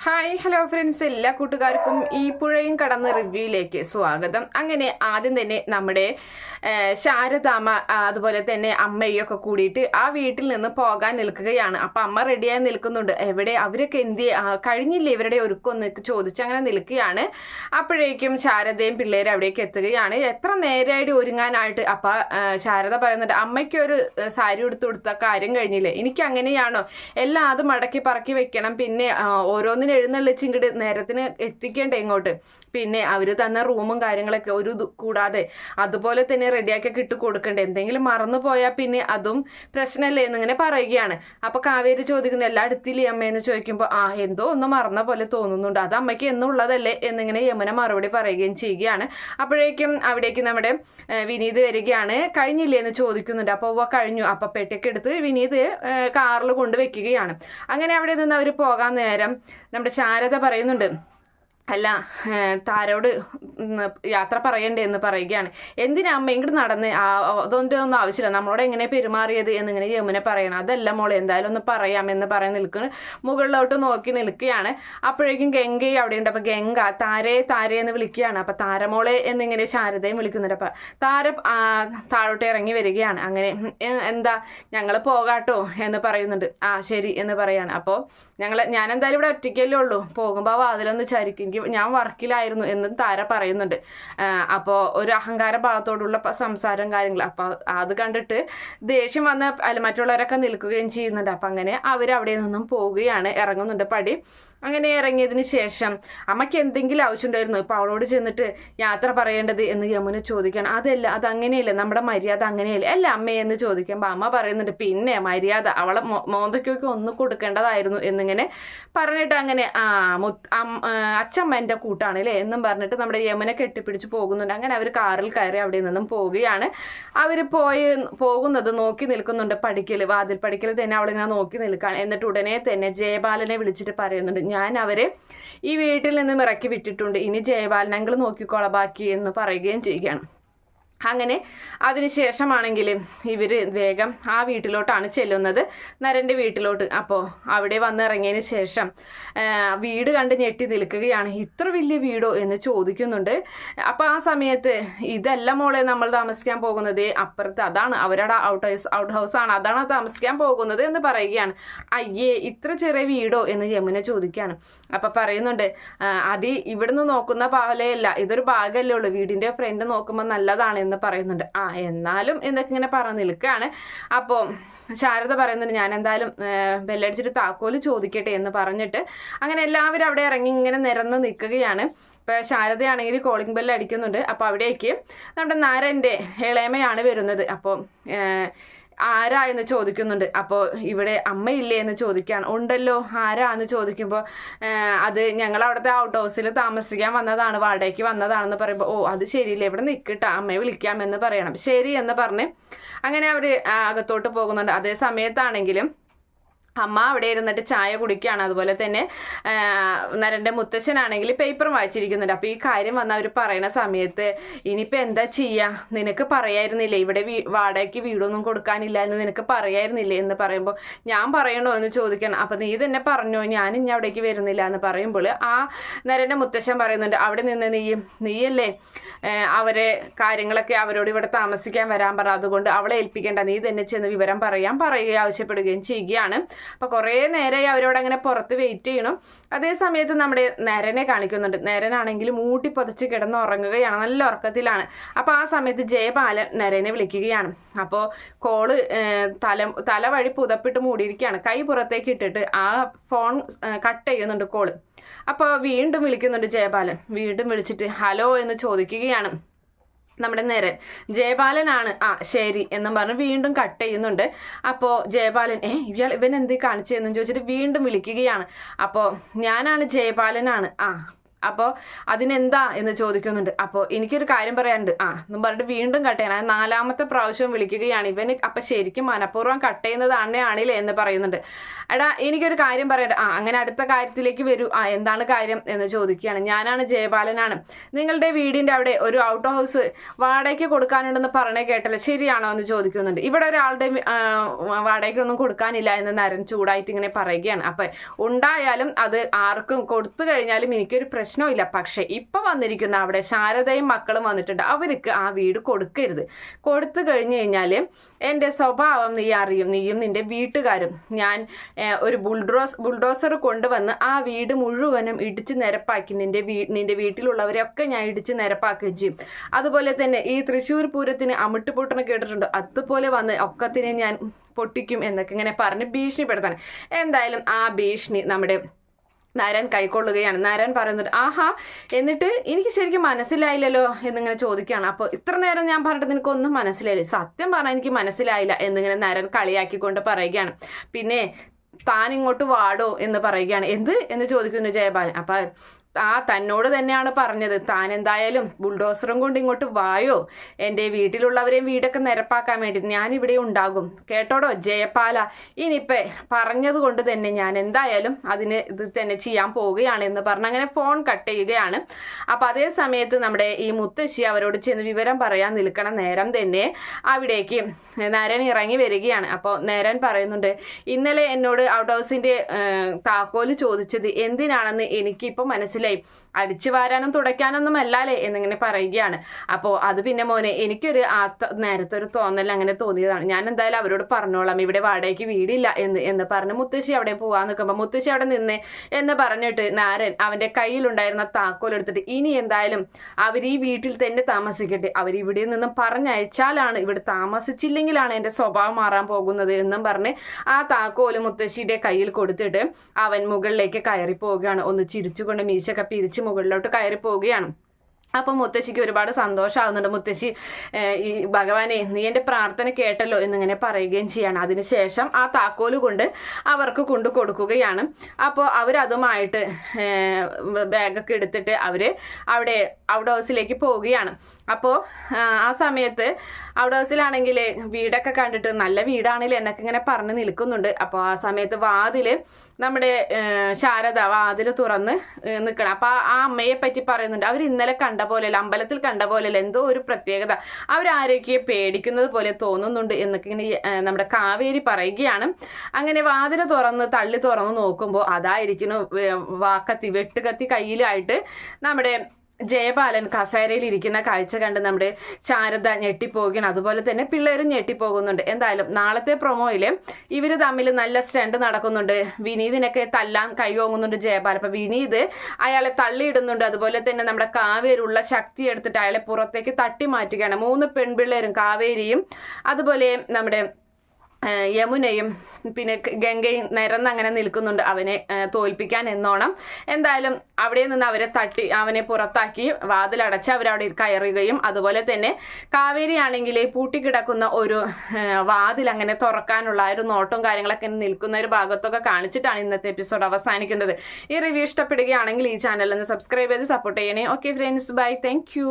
Hi hello friends, എല്ലാ കൂട്ടുകാർക്കും ഈ പുഴയും കടന്ന് റിവ്യൂയിലേക്ക് സ്വാഗതം. അങ്ങനെ ആദ്യം തന്നെ നമ്മുടെ ശാരദാമ്മ അതുപോലെ തന്നെ അമ്മയൊക്കെ കൂടിയിട്ട് ആ വീട്ടിൽ നിന്ന് പോകാൻ നിൽക്കുകയാണ്. അപ്പൊ അമ്മ റെഡിയായി നിൽക്കുന്നുണ്ട്. എവിടെ അവരൊക്കെ കഴിഞ്ഞില്ലേ ഇവരുടെ ഒരുക്കൊന്ന് ചോദിച്ച് അങ്ങനെ നിൽക്കുകയാണ്. അപ്പോഴേക്കും ശാരദയും പിള്ളേരും അവിടേക്ക് എത്തുകയാണ്. എത്ര നേരമായിട്ട് ഒരുങ്ങാനായിട്ട്. അപ്പൊ ശാരദ പറയുന്നുണ്ട്, അമ്മയ്ക്ക് ഒരു സാരി കൊടുത്ത കാര്യം കഴിഞ്ഞില്ലേ, എനിക്ക് അങ്ങനെയാണോ, എല്ലാം അത് മടക്കി പറക്കി വെക്കണം, പിന്നെ ഓരോന്നിനും എഴുന്നള്ളിച്ച് ഇങ്ങോട്ട് നേരത്തിന് എത്തിക്കേണ്ടേ ഇങ്ങോട്ട്, പിന്നെ അവര് തന്ന റൂമും കാര്യങ്ങളൊക്കെ ഒരു കൂടാതെ അതുപോലെ തന്നെ റെഡിയാക്കി ഇട്ട് കൊടുക്കണ്ടേ, എന്തെങ്കിലും മറന്നു പോയാൽ പിന്നെ അതും പ്രശ്നമല്ലേ എന്നിങ്ങനെ പറയുകയാണ്. അപ്പൊ കാവേരി ചോദിക്കുന്നു, എല്ലാം എടുത്തില്ലേ അമ്മയെന്ന് ചോദിക്കുമ്പോൾ എന്തോ ഒന്ന് മറന്ന പോലെ തോന്നുന്നുണ്ട്, അത് അമ്മയ്ക്ക് എന്നുള്ളതല്ലേ എന്നിങ്ങനെ യമുന മറുപടി പറയുകയും ചെയ്യുകയാണ്. അപ്പോഴേക്കും അവിടേക്ക് നമ്മുടെ വിനീത് വരികയാണ്. കഴിഞ്ഞില്ലേ എന്ന് ചോദിക്കുന്നുണ്ട്. അപ്പോൾ കഴിഞ്ഞു. അപ്പൊ പെട്ടിയൊക്കെ എടുത്ത് വിനീത് കാറിൽ കൊണ്ടുവയ്ക്കുകയാണ്. അങ്ങനെ അവിടെ നിന്ന് അവർ പോകാൻ നേരം നമ്മുടെ ശാരദ പറയുന്നുണ്ട്, അല്ല താരോട് യാത്ര പറയണ്ടേ എന്ന് പറയുകയാണ്. എന്തിനാ അമ്മ ഇങ്ങോട്ട് നടന്ന്, അതൊന്നും ആവശ്യമില്ല, നമ്മളോട് എങ്ങനെ പെരുമാറിയത് എന്നിങ്ങനെ യമുന പറയണം. അതല്ല മോളെ, എന്തായാലും ഒന്ന് പറയാമെന്ന് പറയാൻ നിൽക്കുന്നു. മുകളിലോട്ട് നോക്കി നിൽക്കുകയാണ്. അപ്പോഴേക്കും ഗംഗയും അവിടെയുണ്ട്. അപ്പൊ ഗംഗ താരേ എന്ന് വിളിക്കുകയാണ്. അപ്പൊ താരമോളെ എന്നിങ്ങനെ ശാരദയും വിളിക്കുന്നുണ്ട്. അപ്പൊ താര താഴോട്ട് ഇറങ്ങി വരികയാണ്. അങ്ങനെ എന്താ ഞങ്ങൾ പോകാട്ടോ എന്ന് പറയുന്നുണ്ട്. ശരി എന്ന് പറയാണ്. അപ്പോൾ ഞാൻ എന്തായാലും ഇവിടെ ഒറ്റയ്ക്കല്ലേ ഉള്ളൂ, പോകുമ്പോൾ അതിലൊന്ന് ചരിക്കും, ഞാൻ വർക്കിലായിരുന്നു എന്നും താര പറയുന്നുണ്ട്. അപ്പോൾ ഒരു അഹങ്കാര ഭാഗത്തോടുള്ള സംസാരം കാര്യങ്ങൾ. അപ്പൊ അത് കണ്ടിട്ട് ദേഷ്യം വന്ന് മറ്റുള്ളവരൊക്കെ നിൽക്കുകയും ചെയ്യുന്നുണ്ട്. അപ്പൊ അങ്ങനെ അവരവിടെ നിന്നും പോവുകയാണ്, ഇറങ്ങുന്നുണ്ട് പടി. അങ്ങനെ ഇറങ്ങിയതിന് ശേഷം അമ്മയ്ക്ക് എന്തെങ്കിലും ആവശ്യമുണ്ടായിരുന്നു ഇപ്പൊ അവളോട് ചെന്നിട്ട് യാത്ര പറയേണ്ടത് എന്ന് യമുന ചോദിക്കണം. അതല്ല, അതങ്ങനെയല്ല, നമ്മുടെ മര്യാദ അങ്ങനെയല്ല അല്ല അമ്മയെന്ന് ചോദിക്കുമ്പോൾ അമ്മ പറയുന്നുണ്ട്, പിന്നെ മര്യാദ അവളെ മോന്തയ്ക്കൊക്കെ ഒന്ന് കൊടുക്കേണ്ടതായിരുന്നു എന്നിങ്ങനെ പറഞ്ഞിട്ട് അങ്ങനെ അച്ഛമ്മ എൻ്റെ കൂട്ടാണ് അല്ലേ എന്നും പറഞ്ഞിട്ട് നമ്മുടെ യമുന കെട്ടിപ്പിടിച്ച് പോകുന്നുണ്ട്. അങ്ങനെ അവർ കാറിൽ കയറി അവിടെ നിന്നും പോവുകയാണ്. അവർ പോകുന്നത് നോക്കി നിൽക്കുന്നുണ്ട്. വാതിൽ പടിക്കൽ തന്നെ അവളിങ്ങനെ നോക്കി നിൽക്കുകയാണ്. എന്നിട്ട് ഉടനെ തന്നെ ജയപാലനെ വിളിച്ചിട്ട് പറയുന്നുണ്ട്, ഞാൻ അവരെ ഈ വീട്ടിൽ നിന്നും ഇറക്കി വിട്ടിട്ടുണ്ട്, ഇനി ജയപാലൻ അങ്കിൾ നോക്കിക്കോളാം ബാക്കി എന്ന് പറയുകയും ചെയ്യുകയാണ്. അങ്ങനെ അതിനുശേഷമാണെങ്കിൽ ഇവർ വേഗം ആ വീട്ടിലോട്ടാണ് ചെല്ലുന്നത്, നരൻ്റെ വീട്ടിലോട്ട്. അപ്പോൾ അവിടെ വന്നിറങ്ങിയതിന് ശേഷം വീട് കണ്ട് ഞെട്ടി നിൽക്കുകയാണ്. ഇത്ര വലിയ വീടോ എന്ന് ചോദിക്കുന്നുണ്ട്. അപ്പോൾ ആ സമയത്ത് ഇതല്ല മോളെ നമ്മൾ താമസിക്കാൻ പോകുന്നത്, അപ്പുറത്ത് അതാണ് അവരുടെ ഔട്ട് ഹൗസ് ആണ്, അതാണ് താമസിക്കാൻ പോകുന്നത് എന്ന് പറയുകയാണ്. അയ്യേ, ഇത്ര ചെറിയ വീടോ എന്ന് യമുന ചോദിക്കുകയാണ്. അപ്പം പറയുന്നുണ്ട്, അത് ഇവിടുന്ന് നോക്കുന്ന പോലെയല്ല, ഇതൊരു ഭാഗമല്ലേ ഉള്ളൂ, വീടിൻ്റെ ഫ്രണ്ട് നോക്കുമ്പോൾ നല്ലതാണ് എന്ന് പറയുന്നുണ്ട്. എന്നാലും എന്നൊക്കെ ഇങ്ങനെ പറഞ്ഞു നിൽക്കുകയാണ്. അപ്പോൾ ശാരദ പറയുന്നുണ്ട്, ഞാൻ എന്തായാലും ബെല്ലടിച്ചിട്ട് താക്കോല് ചോദിക്കട്ടെ എന്ന് പറഞ്ഞിട്ട് അങ്ങനെ എല്ലാവരും അവിടെ ഇറങ്ങി ഇങ്ങനെ നിരന്ന് നിൽക്കുകയാണ്. ഇപ്പം ശാരദയാണെങ്കിൽ കോളിംഗ് ബെല്ല് അടിക്കുന്നുണ്ട്. അപ്പോൾ അവിടേക്ക് നമ്മുടെ നാരൻ്റെ ഇളയമയാണ് വരുന്നത്. അപ്പോൾ ആരാ എന്ന് ചോദിക്കുന്നുണ്ട്. അപ്പോൾ ഇവിടെ അമ്മയില്ലേ എന്ന് ചോദിക്കുകയാണ്. ഉണ്ടല്ലോ, ആരാ എന്ന് ചോദിക്കുമ്പോൾ അത് ഞങ്ങൾ അവിടുത്തെ ഔട്ട് ഹൗസിൽ താമസിക്കാൻ വന്നതാണ്, വാടകയ്ക്ക് വന്നതാണെന്ന് പറയുമ്പോൾ അത് ശരിയില്ല, ഇവിടെ നിൽക്കട്ടെ, അമ്മയെ വിളിക്കാമെന്ന് പറയണം. ശരി എന്ന് പറഞ്ഞ് അങ്ങനെ അവർ അകത്തോട്ട് പോകുന്നുണ്ട്. അതേ സമയത്താണെങ്കിലും അമ്മ അവിടെ ഇരുന്നിട്ട് ചായ കുടിക്കുകയാണ്. അതുപോലെ തന്നെ നരൻ്റെ മുത്തശ്ശനാണെങ്കിൽ പേപ്പറും വായിച്ചിരിക്കുന്നുണ്ട്. അപ്പോൾ ഈ കാര്യം വന്ന് അവർ പറയുന്ന സമയത്ത്, ഇനിയിപ്പോൾ എന്താ ചെയ്യുക, നിനക്ക് പറയായിരുന്നില്ലേ ഇവിടെ വാടകയ്ക്ക് വീടൊന്നും കൊടുക്കാനില്ല എന്ന് നിനക്ക് പറയായിരുന്നില്ലേ എന്ന് പറയുമ്പോൾ ഞാൻ പറയണോ എന്ന് ചോദിക്കണം. അപ്പോൾ നീ തന്നെ പറഞ്ഞോ, ഞാൻ ഇനി അവിടേക്ക് വരുന്നില്ല എന്ന് പറയുമ്പോൾ ആ നരൻ്റെ മുത്തശ്ശൻ പറയുന്നുണ്ട്, അവിടെ നിന്ന് നീയല്ലേ അവരെ കാര്യങ്ങളൊക്കെ അവരോട് ഇവിടെ താമസിക്കാൻ വരാൻ പറ, അതുകൊണ്ട് അവളെ ഏൽപ്പിക്കേണ്ട, നീ തന്നെ ചെന്ന് വിവരം പറയുകയും ആവശ്യപ്പെടുകയും ചെയ്യുകയാണ്. അപ്പൊ കുറേ നേരമായി അവരോട് അങ്ങനെ പുറത്ത് വെയിറ്റ് ചെയ്യണം. അതേ സമയത്ത് നമ്മുടെ നരനെ കാണിക്കുന്നുണ്ട്. നരനാണെങ്കിൽ മൂട്ടി പൊതച്ച് കിടന്നുറങ്ങുകയാണ്, നല്ല ഉറക്കത്തിലാണ്. അപ്പൊ ആ സമയത്ത് ജയപാലൻ നരനെ വിളിക്കുകയാണ്. അപ്പോൾ കോള് തല വഴി പുതപ്പിട്ട് മൂടിയിരിക്കുകയാണ്. കൈ പുറത്തേക്ക് ഇട്ടിട്ട് ആ ഫോൺ കട്ട് ചെയ്യുന്നുണ്ട് കോള്. അപ്പോൾ വീണ്ടും വിളിക്കുന്നുണ്ട് ജയപാലൻ. വീണ്ടും വിളിച്ചിട്ട് ഹലോ എന്ന് ചോദിക്കുകയാണ് നമ്മുടെ നേരൻ. ജയപാലനാണ്. ശരി എന്നും പറഞ്ഞ് വീണ്ടും കട്ട് ചെയ്യുന്നുണ്ട്. അപ്പോൾ ജയപാലൻ ഇവൻ എന്ത് കാണിച്ചതെന്നും ചോദിച്ചിട്ട് വീണ്ടും വിളിക്കുകയാണ്. അപ്പോൾ ഞാനാണ് ജയപാലനാണ്. അപ്പോൾ അതിനെന്താ എന്ന് ചോദിക്കുന്നുണ്ട്. അപ്പോൾ എനിക്കൊരു കാര്യം പറയാനുണ്ട് എന്നും പറഞ്ഞിട്ട് വീണ്ടും കട്ട് ചെയ്യണം. 4ാമത്തെ പ്രാവശ്യം വിളിക്കുകയാണ്. ഇവന് അപ്പം ശരിക്കും മനഃപൂർവ്വം കട്ട് ചെയ്യുന്നത് ആണില്ലേ എന്ന് പറയുന്നുണ്ട്. എടാ എനിക്കൊരു കാര്യം പറയട്ടെ. അങ്ങനെ അടുത്ത കാര്യത്തിലേക്ക് വരൂ. എന്താണ് കാര്യം എന്ന് ചോദിക്കുകയാണ്. ഞാനാണ് ജയപാലനാണ്. നിങ്ങളുടെ വീടിൻ്റെ അവിടെ ഒരു ഔട്ട് ഹൗസ് വാടകയ്ക്ക് കൊടുക്കാനുണ്ടെന്ന് പറഞ്ഞേ കേട്ടല്ലോ, ശരിയാണോ എന്ന് ചോദിക്കുന്നുണ്ട്. ഇവിടെ ഒരാളുടെ വാടകയ്ക്കൊന്നും കൊടുക്കാനില്ല എന്ന് നരൻ ചൂടായിട്ട് ഇങ്ങനെ പറയുകയാണ്. അപ്പം ഉണ്ടായാലും അത് ആർക്കും കൊടുത്തു കഴിഞ്ഞാലും എനിക്കൊരു പ്രശ്നമില്ല. പക്ഷെ ഇപ്പൊ വന്നിരിക്കുന്ന അവിടെ ശാരദയും മക്കളും വന്നിട്ടുണ്ട്. അവർക്ക് ആ വീട് കൊടുക്കരുത്. കൊടുത്തു കഴിഞ്ഞു കഴിഞ്ഞാല് എൻ്റെ സ്വഭാവം നീ അറിയും, നീയും നിന്റെ വീട്ടുകാരും. ഞാൻ ഒരു ബുൾഡോസർ കൊണ്ടുവന്ന് ആ വീട് മുഴുവനും ഇടിച്ചു നിരപ്പാക്കി നിന്റെ വീട്ടിലുള്ളവരെയൊക്കെ ഞാൻ ഇടിച്ചു നിരപ്പാക്കുകയും ചെയ്യും. അതുപോലെ തന്നെ ഈ തൃശ്ശൂർ പൂരത്തിന് അമിട്ട് പൊട്ടണ കേട്ടിട്ടുണ്ട്, അതുപോലെ വന്ന് ഒക്കത്തിനെ ഞാൻ പൊട്ടിക്കും എന്നൊക്കെ ഇങ്ങനെ പറഞ്ഞ് ഭീഷണിപ്പെടുത്താണ്. എന്തായാലും ആ ഭീഷണി നമ്മുടെ നരൻ കൈക്കൊള്ളുകയാണ്. നരൻ പറയുന്നത് എന്നിട്ട് എനിക്ക് ശരിക്കും മനസ്സിലായില്ലല്ലോ എന്നിങ്ങനെ ചോദിക്കുകയാണ്. അപ്പോൾ ഇത്ര നേരം ഞാൻ പറഞ്ഞിട്ട് നിനക്കൊന്നും മനസ്സിലായില്ല, സത്യം പറഞ്ഞാൽ എനിക്ക് മനസ്സിലായില്ല എന്നിങ്ങനെ നരൻ കളിയാക്കിക്കൊണ്ട് പറയുകയാണ്. പിന്നെ താൻ ഇങ്ങോട്ട് വാടോ എന്ന് പറയുകയാണ്. എന്ത് എന്ന് ചോദിക്കുന്നു ജയപാലൻ. അപ്പൊ തന്നോട് തന്നെയാണ് പറഞ്ഞത്, താൻ എന്തായാലും ബുൾഡോസറും കൊണ്ട് ഇങ്ങോട്ട് വായോ, എൻ്റെ വീട്ടിലുള്ളവരെയും വീടൊക്കെ നിരപ്പാക്കാൻ വേണ്ടി ഞാൻ ഇവിടെ ഉണ്ടാകും, കേട്ടോടോ ജയപാല. ഇനിയിപ്പോ പറഞ്ഞത് കൊണ്ട് തന്നെ ഞാൻ എന്തായാലും അതിന് ഇത് തന്നെ ചെയ്യാൻ പോവുകയാണ് എന്ന് പറഞ്ഞ് അങ്ങനെ ഫോൺ കട്ട് ചെയ്യുകയാണ്. അപ്പൊ അതേ സമയത്ത് നമ്മുടെ ഈ മുത്തശ്ശി അവരോട് ചെന്ന് വിവരം പറയാൻ നിൽക്കണ നേരം തന്നെ അവിടേക്ക് നരൻ ഇറങ്ങി വരികയാണ്. അപ്പോൾ നരൻ പറയുന്നുണ്ട്, ഇന്നലെ എന്നോട് ഔട്ട് ഹൗസിന്റെ താക്കോല് ചോദിച്ചത് എന്തിനാണെന്ന് എനിക്കിപ്പോൾ മനസ്സിലായി, അടിച്ചു വാരാനും തുടയ്ക്കാനൊന്നും അല്ലാലേ എന്നിങ്ങനെ പറയുകയാണ്. അപ്പോൾ അത് പിന്നെ മോനെ എനിക്കൊരു നേരത്തെ ഒരു തോന്നൽ അങ്ങനെ തോന്നിയതാണ്, ഞാൻ എന്തായാലും അവരോട് പറഞ്ഞോളാം ഇവിടെ വാടകയ്ക്ക് വീടില്ല എന്ന് പറഞ്ഞ് മുത്തശ്ശി അവിടെ പോവാൻ നിൽക്കുമ്പോൾ മുത്തശ്ശി അവിടെ നിന്ന് എന്ന് പറഞ്ഞിട്ട് നാരൻ അവന്റെ കയ്യിലുണ്ടായിരുന്ന താക്കോൽ എടുത്തിട്ട് ഇനി എന്തായാലും അവർ ഈ വീട്ടിൽ തന്നെ താമസിക്കട്ടെ, അവർ ഇവിടെ നിന്നും പറഞ്ഞയച്ചാലാണ്, ഇവിടെ താമസിച്ചില്ലെങ്കിലാണ് എൻ്റെ സ്വഭാവം മാറാൻ പോകുന്നത് എന്നും പറഞ്ഞ് ആ താക്കോല് മുത്തശ്ശിയുടെ കയ്യിൽ കൊടുത്തിട്ട് അവൻ മുകളിലേക്ക് കയറി പോവുകയാണ്. ഒന്ന് ചിരിച്ചുകൊണ്ട് മീശൊക്കെ പിരിച്ച് മുകളിലോട്ട് കയറി പോവുകയാണ്. അപ്പം മുത്തശ്ശിക്ക് ഒരുപാട് സന്തോഷമാകുന്നുണ്ട്. മുത്തശ്ശി ഈ ഭഗവാനെ നീ എൻ്റെ പ്രാർത്ഥന കേട്ടല്ലോ എന്നിങ്ങനെ പറയുകയും ചെയ്യാണ്. അതിനുശേഷം ആ താക്കോല് കൊണ്ട് അവർക്ക് കൊണ്ടു കൊടുക്കുകയാണ്. അപ്പോൾ അവരതുമായിട്ട് ബാഗൊക്കെ എടുത്തിട്ട് അവര് അവിടെ ഔട്ട് ഹൗസിലേക്ക് പോവുകയാണ്. അപ്പോൾ ആ സമയത്ത് ഔട്ട് ഹൗസിലാണെങ്കിൽ വീടൊക്കെ കണ്ടിട്ട് നല്ല വീടാണല്ലോ എന്നൊക്കെ ഇങ്ങനെ പറഞ്ഞ് നിൽക്കുന്നുണ്ട്. അപ്പോൾ ആ സമയത്ത് വാതില് നമ്മുടെ ശാരദ വാതില് തുറന്ന് നിൽക്കണം. അപ്പോൾ ആ അമ്മയെ പറ്റി പറയുന്നുണ്ട്, അവർ ഇന്നലെ കണ്ട പോലെയല്ല, അമ്പലത്തിൽ കണ്ട പോലെയല്ല, എന്തോ ഒരു പ്രത്യേകത, അവരാരൊക്കെ പേടിക്കുന്നത് പോലെ തോന്നുന്നുണ്ട് എന്നൊക്കെ ഇങ്ങനെ നമ്മുടെ കാവേരി പറയുകയാണ്. അങ്ങനെ വാതില് തള്ളി തുറന്ന് നോക്കുമ്പോൾ അതായിരിക്കുന്നു വെട്ടുകത്തി കയ്യിലായിട്ട് നമ്മുടെ ജയപാലൻ കസേരയിൽ ഇരിക്കുന്ന കാഴ്ച കണ്ട് നമ്മുടെ ശാരദ ഞെട്ടിപ്പോവുകയാണ്. അതുപോലെ തന്നെ പിള്ളേരും ഞെട്ടിപ്പോകുന്നുണ്ട്. എന്തായാലും നാളത്തെ പ്രൊമോയില് ഇവര് തമ്മിൽ നല്ല സ്റ്റണ്ട് നടക്കുന്നുണ്ട്. വിനീതിനൊക്കെ തല്ലാൻ കൈ ഓങ്ങുന്നുണ്ട് ജയപാലൻ. അപ്പൊ വിനീത് അയാളെ തള്ളിയിടുന്നുണ്ട്. അതുപോലെ തന്നെ നമ്മുടെ കാവേരിയുള്ള ശക്തി എടുത്തിട്ട് അയാളെ പുറത്തേക്ക് തട്ടി മാറ്റുകയാണ്. 3 പെൺപിള്ളേരും കാവേരിയും അതുപോലെ നമ്മുടെ യമുനയും പിന്നെ ഗംഗയും നിരന്നങ്ങനെ നിൽക്കുന്നുണ്ട് അവനെ തോൽപ്പിക്കാൻ എന്നോണം. എന്തായാലും അവിടെ നിന്ന് അവനെ പുറത്താക്കി വാതിലടച്ച് അവരവിടെ കയറുകയും അതുപോലെ തന്നെ കാവേരി ആണെങ്കിൽ പൂട്ടിക്കിടക്കുന്ന ഒരു വാതിൽ അങ്ങനെ തുറക്കാനുള്ള ഒരു നോട്ടും കാര്യങ്ങളൊക്കെ നിൽക്കുന്ന ഒരു ഭാഗത്തൊക്കെ കാണിച്ചിട്ടാണ് ഇന്നത്തെ എപ്പിസോഡ് അവസാനിക്കുന്നത്. ഈ റിവ്യൂ ഇഷ്ടപ്പെടുകയാണെങ്കിൽ ഈ ചാനൽ ഒന്ന് സബ്സ്ക്രൈബ് ചെയ്ത് സപ്പോർട്ട് ചെയ്യണേ. Okay friends, bye, thank U.